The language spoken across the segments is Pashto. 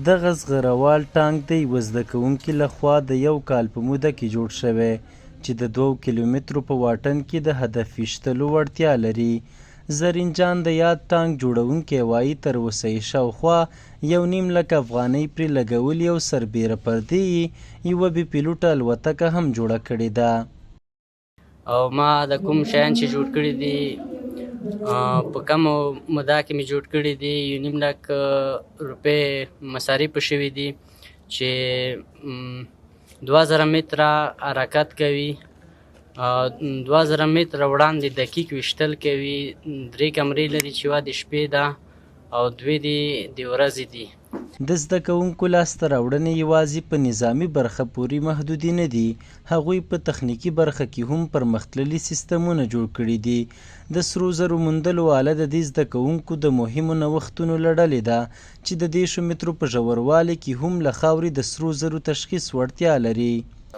دغه زغروال ټانک د یوه زده کوونکي لخوا د 1 کال په موده کې جوړ شوی چې د 2 کیلومترو په واټن کې د هدف ویشتلو وړتیا لري. زرین جان د یاد ټانک جوړونکی وایي تر اوسه یې شاوخوا 1.5 لک افغانۍ پرې لګولي او سربیره پردې یې یوه بې پیلوټه الوتکه هم جوړه کړې ده. او ما د کوم شیان چې جوړ کړي دي په کمو موده کې مې جوړ کړي دي 1.5 لک روپۍ مصارف شوي دي چې 2000 متره حرکت کوي، 2000 متره وړاندې دقیق ویشتل کوي، 3 کمرې لري چې یوه د شپې ده او 2 د ورځې دي. د زده کوونکو لاسته راوړنې یوازې په نظامي برخه پورې محدودې نه دي، هغوی په تخنیکي برخه کې هم پرمختللي سیستمونه جوړ کړي دي. د سرو زرو موندلو آله د دې زده کوونکو د مهمو نوښتونو له ډلې ده چې د 10 مترو په ژوروالي کې هم له خاورې د سرو زرو تشخیص وړتیا لري.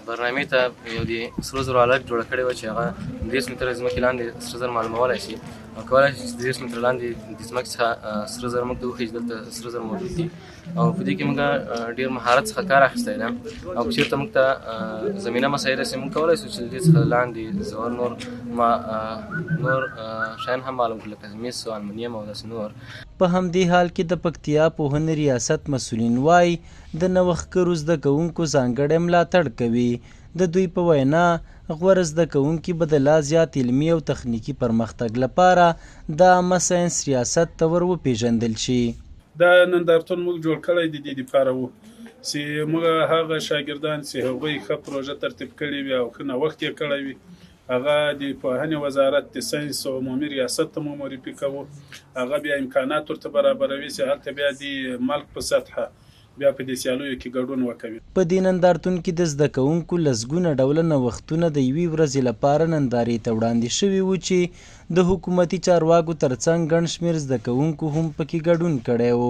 برنامې ته یو د سرو زرو آله جوړه کړې وه چې هغه 10 متره ځمکې لاندې سره زر معلومولی شي او کولی شي چې 10 متره لاندې د ځمکې څخه سره زر موږ ته وښیي چې دلته سره زر موجود دي او په دې کې موږ ډېر مهارت څخه کار اخیستی ده او که چېرته موږ ته زمینه مسایل رسي موږ کولی شو چې د دې څخه لاندې زور نور شیان هم معلوم کړو لکه مس او المونیم او داسې نور. په همدې حال کې د پکتیا پوهنې ریاست مسؤلین وایي د نوښتګرو زده کوونکو ځانګړی ملاتړ کوي. د دوی په وینا غوره زده کوونکي به د لا زیات علمي او تخنیکي پرمختګ لپاره د عامه ساینس ریاست ته ور وپېژندل شي. دا نندارتون موږ جوړ کړی د دې دپاره و چې موږ هغه شاګردان چې هغوی ښه پروژه ترتیب کړې وي او ښه نوښت یې کړی وي هغه د پوهنې وزارت د ساینس او عمومي ریاست ته مو معرفي کوو، هغه بیا امکانات ورته برابروي چې هلته بیا د ملک په سطحه بیا په دې سیالیو کې ګډون وکوي. په دې نندارتون کې د زده کوونکو لسګونه ډوله نوښتونه د یوې ورځې لپاره نندارې ته وړاندې شوي وو چې د حکومتي چارواکو ترڅنګ ګڼ شمېر زده کوونکو هم پکې ګډون کړی و.